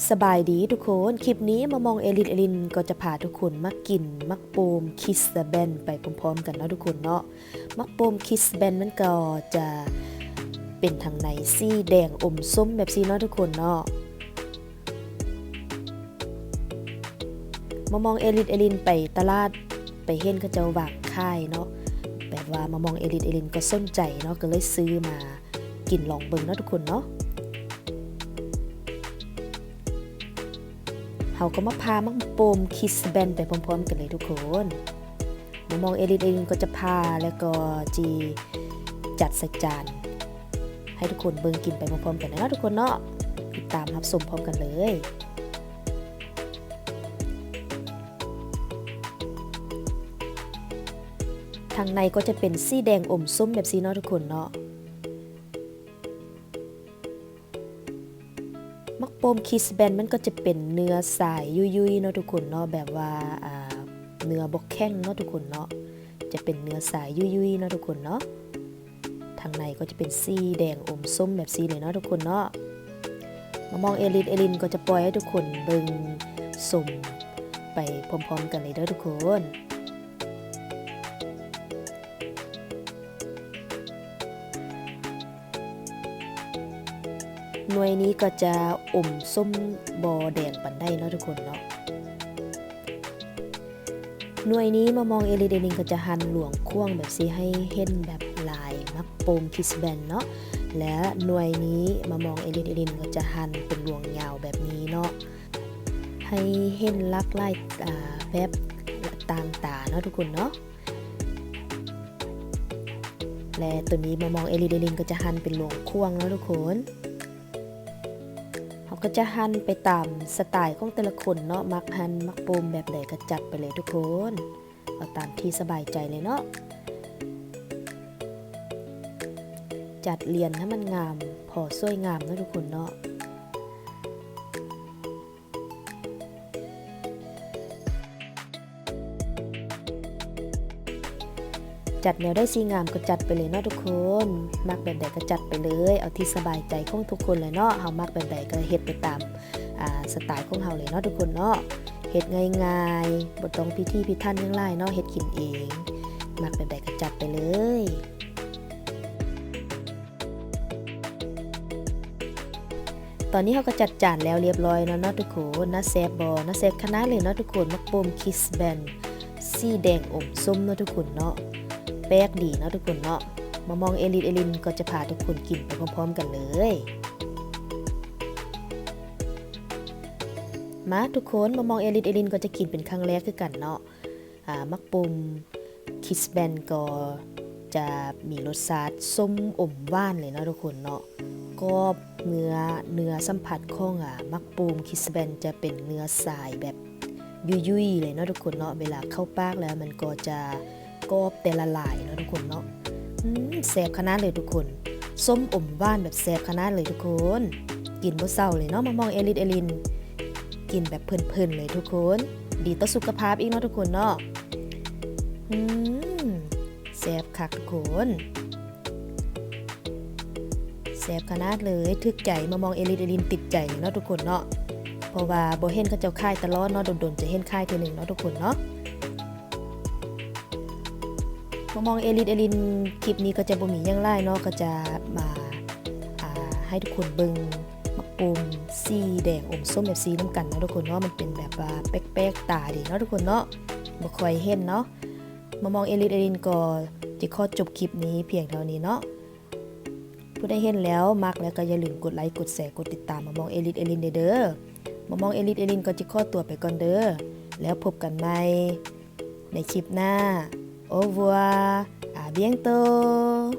สบายดีทุกคนคลิปนี้มามองเอลินก็จะพาทุกคนมากินมักโปมคิสแบนไปพร้อมๆกันเนาะทุกคนเนาะมักโปมคิสแบนมันก็จะเป็นทางในสีแดงอมส้มแบบสีเนาะทุกคนเนาะมามองเอลินไปตลาดไปเห็นเขาเจ้าวางค่ายเนาะแบบว่ามามองเอลินก็สนใจเนาะก็เลยซื้อมากินลองเบิ่งเนาะทุกคนเนาะเขาก็มาพามักโปมคิสแบนไปพร้อมๆกันเลยทุกคนมามองเอลินก็จะพาแล้วก็จีจัดใส่จานให้ทุกคนเบิ่งกินไปพร้อมๆกันนะทุกคนเนาะติดตามรับชมพร้อมกันเลยทางในก็จะเป็นสีแดงอมส้มแบบสีเนาะทุกคนเนาะมักโปมคิสแบนมันก็จะเป็นเนื้อสายยุยๆเนาะทุกคนเนาะแบบว่าเนื้อบกแข้งเนาะทุกคนเนาะจะเป็นเนื้อสายยุยๆเนาะทุกคนเนาะทางในก็จะเป็นสีแดงอมส้มแบบสีเลยเนาะทุกคนเนาะมามองเอลินก็จะปล่อยให้ทุกคนเบิ่งสมไปพร้อมๆกันเลยเด้อทุกคนหน่วยนี้ก็จะอมส้มบอแดงปันได้เนาะทุกคนเนาะหน่วยนี้มามองเอลินก็จะหั่นหลวงควงแบบสิให้เห็นแบบลายมักโปมคิสแบนเนาะและหน่วยนี้มามองเอลินก็จะหั่นเป็นหลวงยาวแบบนี้เนาะให้เห็นลักไล่แบบต่างตาเนาะทุกคนเนาะและตัวนี้มามองเอลินก็จะหั่นเป็นหลวงควงเนาะทุกคนเขาก็จะหั่นไปตามสไตล์ของแต่ละคนเนาะมักหั่นมักโปมแบบไหนก็จัดไปเลยทุกคนเอาตามที่สบายใจเลยเนาะจัดเรียนให้มันงามพอสวยงามเนาะทุกคนเนาะจัดแนวได้สีงามก็จัดไปเลยเนาะทุกคนมักแบบใดก็จัดไปเลยเอาที่สบายใจของทุกคนเลยเนาะเฮามักแบบใดก็เฮ็ดไปตามสไตล์ของเฮาเลยเนาะทุกคนเนาะเฮ็ดง่ายๆบ่ต้องพิธีพิถันจังไรเนาะเฮ็ดกินเองมักแบบใดก็จัดไปเลยตอนนี้เขาก็จัดจานแล้วเรียบร้อยแล้วเนาะทุกคนน่าแซ่บบ่น่าแซ่บขนาดเลยเนาะทุกคนมักโปมคิสแบนสีแดงอมส้มเนาะทุกคนเนาะแปลกดีเนาะทุกคนเนาะมามองเอลินก็จะพาทุกคนกินไปพร้อมๆกันเลยมาทุกคนมามองเอลินก็จะกินเป็นครั้งแรกคือกันเนาะมักโปมคิสแบนก็จะมีรสชาติส้มอมหวานเลยเนาะทุกคนเนาะก็เนื้อสัมผัสของมักโปมคิสแบนจะเป็นเนื้อสายแบบยุ่ยๆเลยเนาะทุกคนเนาะเวลาเข้าปากแล้วมันก็จะกรอบแต่ละลายเนาะทุกคนเนาะแซ่บขนาดเลยทุกคนส้มอมหวานแบบแซ่บขนาดเลยทุกคนกินบ่เศร้าเลยเนาะมามองเอลินกินแบบเพลินๆเลยทุกคนดีต่อสุขภาพอีกเนาะทุกคนเนาะแซ่บคักทุกคนแซ่บขนาดเลยทึกใจมามองเอลินติดใจเนาะทุกคนเนาะเพราะว่าบ่เห็นเขาเจ้าค่ายตลอดเนาะโดนๆจะเห็นค่ายทีนึงเนาะทุกคนเนาะมองเอลินคลิปนี้ก็จะบ่มีหยังหลายเนาะก็จะมาให้ทุกคนเบิ่งมักโปมสีแดงอมส้มแบบสีน้ำกันเนาะทุกคนเนาะมันเป็นแบบว่าแป๊กๆตาดีเนาะทุกคนเนาะบ่ค่อยเห็นเนาะมามองเอลินก็จะขอจบคลิปนี้เพียงเท่านี้เนาะผู้ใดเห็นแล้วมักแล้วก็อย่าลืมกดไลค์กดแชร์กดติดตามมามองเอลินเด้อมามองเอลินก็จะขอตัวไปก่อนเด้อแล้วพบกันใหม่ในคลิปหน้าAu revoir, à bientôt.